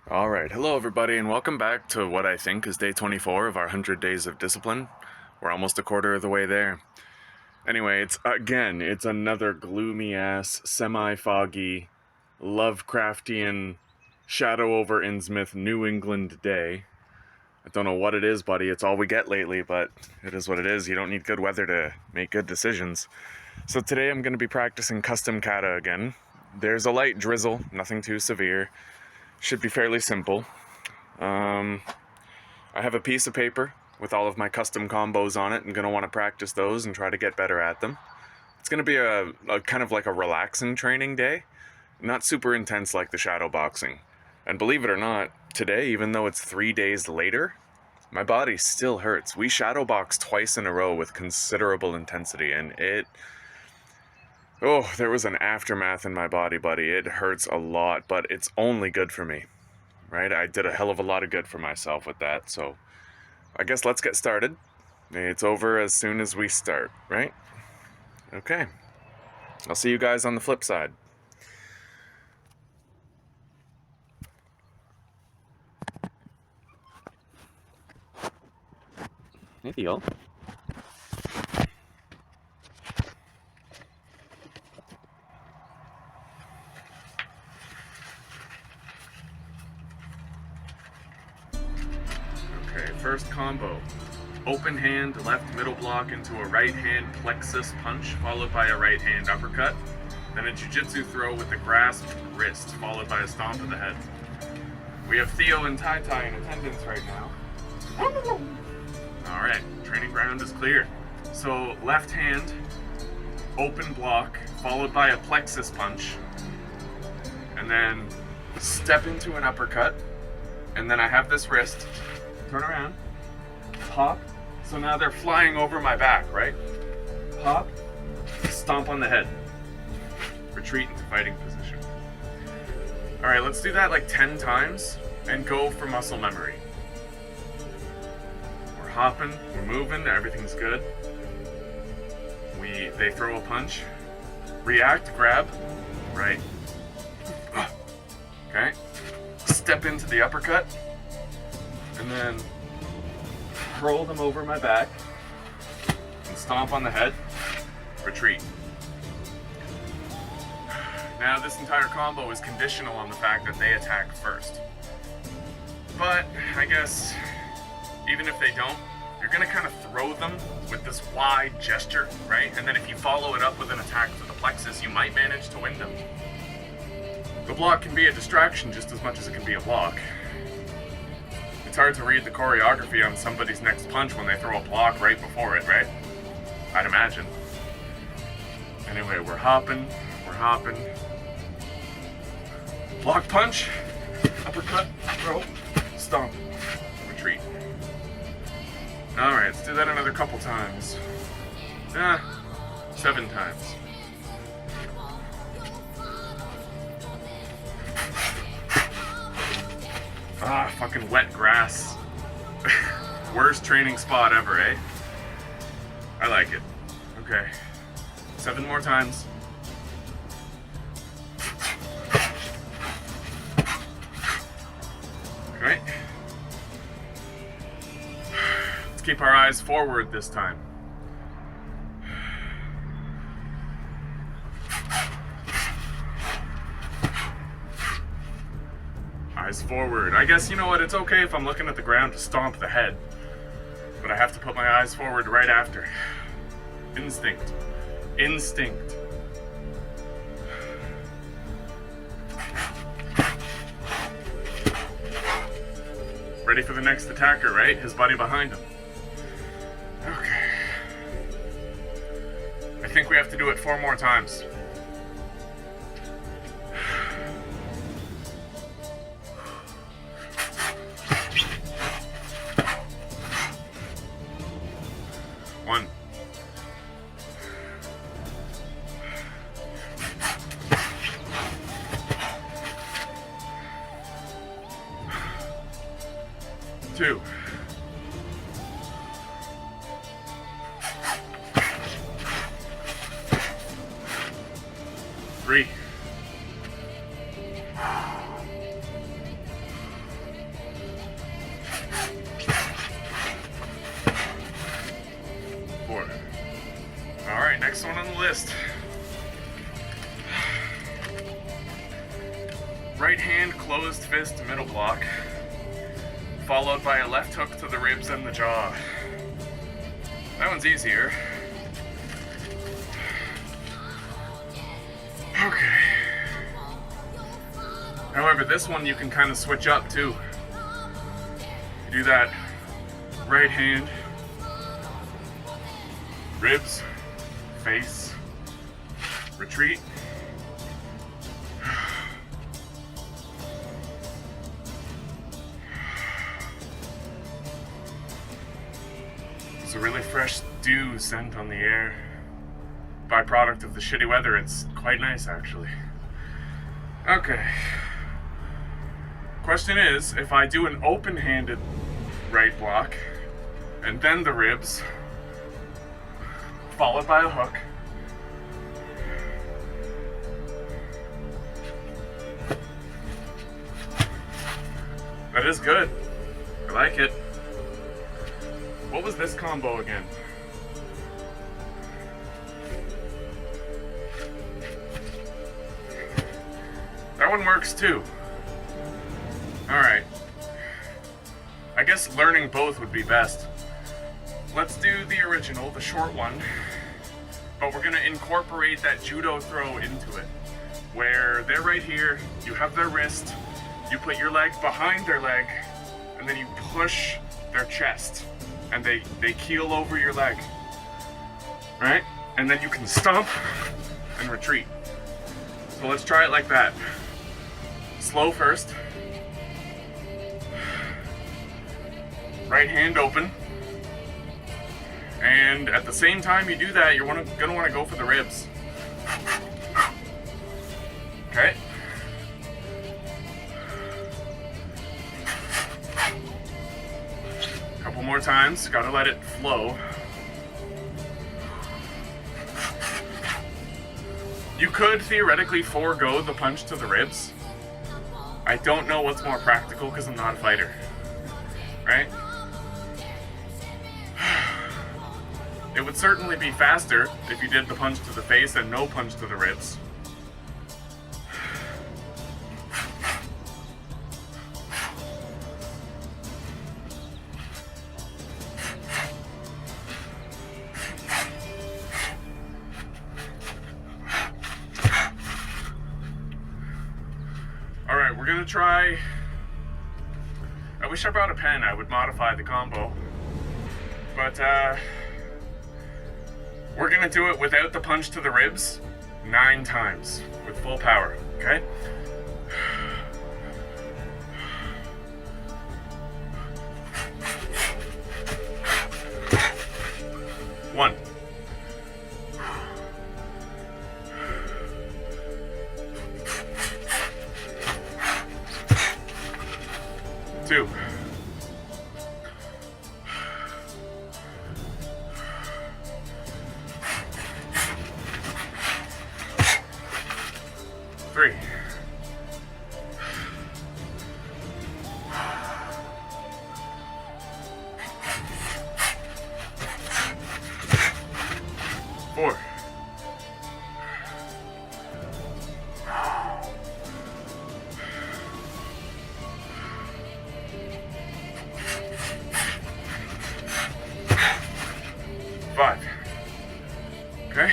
Alright, hello everybody and welcome back to what I think is day 24 of our 100 days of discipline. We're almost a quarter of the way there. Anyway, it's another gloomy-ass, semi-foggy, Lovecraftian, shadow over Innsmouth, New England day. I don't know what it is, buddy, it's all we get lately, but it is what it is. You don't need good weather to make good decisions. So today I'm going to be practicing custom kata again. There's a light drizzle, nothing too severe. Should be fairly simple. I have a piece of paper with all of my custom combos on it. I'm going to want to practice those and try to get better at them. It's going to be a kind of like a relaxing training day. Not super intense like the shadow boxing. And believe it or not, today, even though it's 3 days later, my body still hurts. We shadow box twice in a row with considerable intensity, and there was an aftermath in my body, buddy. It hurts a lot, but it's only good for me, right? I did a hell of a lot of good for myself with that, so I guess let's get started. It's over as soon as we start, right? Okay. I'll see you guys on the flip side. Hey, Theo. First combo, open hand, left middle block into a right hand plexus punch, followed by a right hand uppercut. Then a jiu-jitsu throw with the grasped wrist, followed by a stomp of the head. We have Theo and Tai Tai in attendance right now. Alright, training ground is clear. So left hand, open block, followed by a plexus punch. And then step into an uppercut. And then I have this wrist. Turn around, pop, so now they're flying over my back, right? Pop, stomp on the head, retreat into fighting position. Alright, let's do that like 10 times and go for muscle memory. We're hopping, we're moving, everything's good. They throw a punch, react, grab, right? Okay, step into the uppercut. And then roll them over my back and stomp on the head, retreat. Now this entire combo is conditional on the fact that they attack first. But I guess even if they don't, you're gonna kind of throw them with this wide gesture, right? And then if you follow it up with an attack for the plexus, you might manage to win them. The block can be a distraction just as much as it can be a block. It's hard to read the choreography on somebody's next punch when they throw a block right before it, right? I'd imagine. Anyway, we're hopping. Block punch, uppercut, throw, stomp, retreat. Alright, let's do that another couple times. 7 times. Fucking wet grass. Worst training spot ever, eh? I like it. Okay. 7 more times. Okay. Let's keep our eyes forward this time. Eyes forward. I guess, you know what, it's okay if I'm looking at the ground to stomp the head. But I have to put my eyes forward right after. Instinct. Ready for the next attacker, right? His buddy behind him. Okay. I think we have to do it 4 more times. Two. 3. list. Right hand closed fist middle block, followed by a left hook to the ribs and the jaw. That one's easier. Okay. However, this one you can kind of switch up too. You do that right hand, ribs, face, retreat. It's a really fresh dew scent on the air. Byproduct of the shitty weather. It's quite nice, actually. Okay. Question is, if I do an open-handed right block, and then the ribs, followed by a hook, that is good. I like it. What was this combo again? That one works too. Alright. I guess learning both would be best. Let's do the original, the short one, but we're gonna incorporate that judo throw into it, where they're right here, you have their wrist, you put your leg behind their leg, and then you push their chest, and they keel over your leg, right? And then you can stomp and retreat. So let's try it like that. Slow first. Right hand open. And at the same time you do that, you're gonna want to go for the ribs. Okay? Couple more times, gotta let it flow. You could theoretically forego the punch to the ribs. I don't know what's more practical because I'm not a fighter. Right? It would certainly be faster if you did the punch to the face and no punch to the ribs. Alright, we're gonna try... I wish I brought a pen, I would modify the combo. But, we're gonna do it without the punch to the ribs 9 times with full power, okay? One. 2. 3. 4. 5. Okay.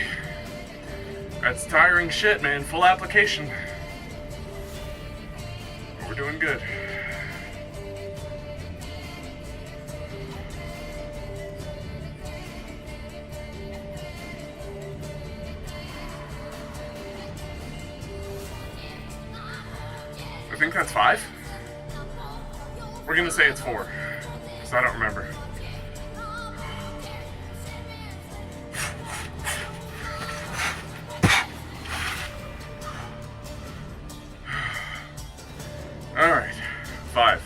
That's tiring shit, man. Full application. We're doing good. I think that's 5. We're gonna say it's 4, because I don't remember. Alright, 5.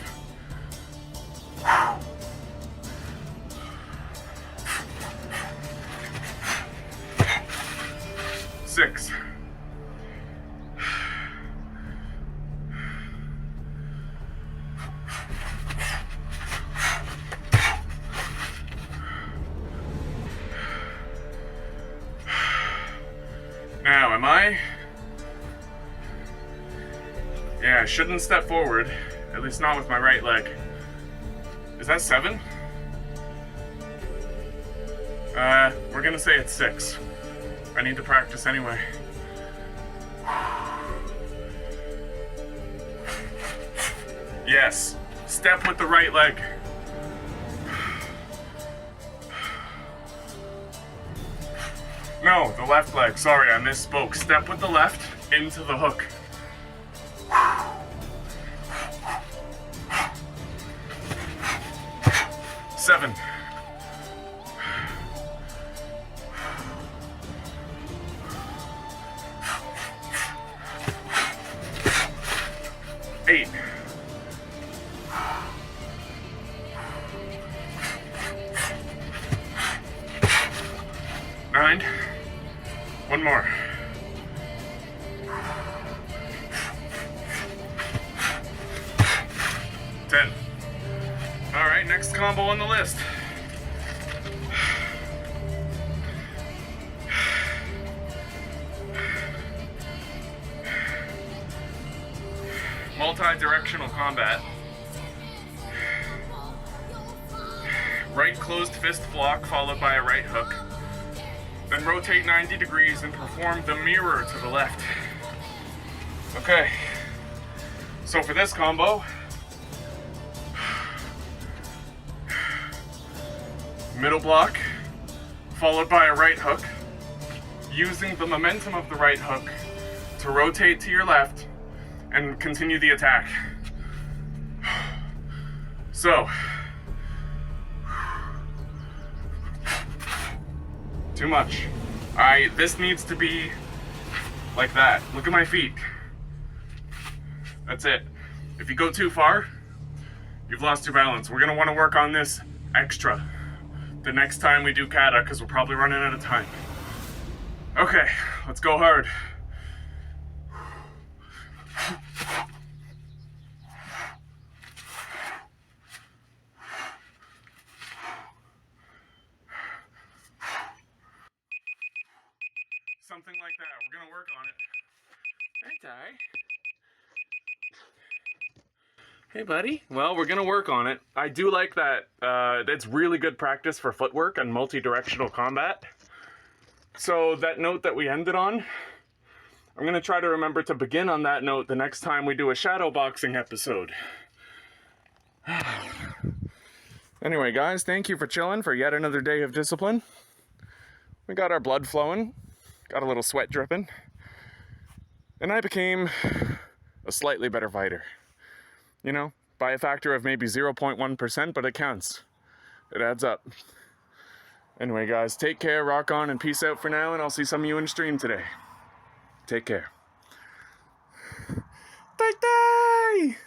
6. 5. am I? Yeah, I shouldn't step forward. At least not with my right leg. Is that 7? We're gonna say it's 6. I need to practice anyway. Yes, step with the right leg. No, the left leg. Sorry, I misspoke. Step with the left into the hook. 7. 8. 9. One more. 10. All right, next combo on the list. Multi-directional combat. Right closed fist block followed by a right hook. Then rotate 90 degrees and perform the mirror to the left. Okay. So for this combo, middle block followed by a right hook, using the momentum of the right hook to rotate to your left and continue the attack. So, too much. Alright, this needs to be like that. Look at my feet. That's it. If you go too far, you've lost your balance. We're gonna wanna work on this extra the next time we do Kata, because we're probably running out of time. Okay, let's go hard. Something like that. We're gonna work on it. Hey, Ty. Hey, buddy. Well, we're gonna work on it. I do like that. It's really good practice for footwork and multi-directional combat. So that note that we ended on, I'm gonna try to remember to begin on that note the next time we do a shadow boxing episode. Anyway, guys, thank you for chilling for yet another day of discipline. We got our blood flowing, got a little sweat dripping, and I became a slightly better fighter. You know, by a factor of maybe 0.1%, but it counts. It adds up. Anyway, guys, take care, rock on, and peace out for now, and I'll see some of you in stream today. Take care. Bye-bye!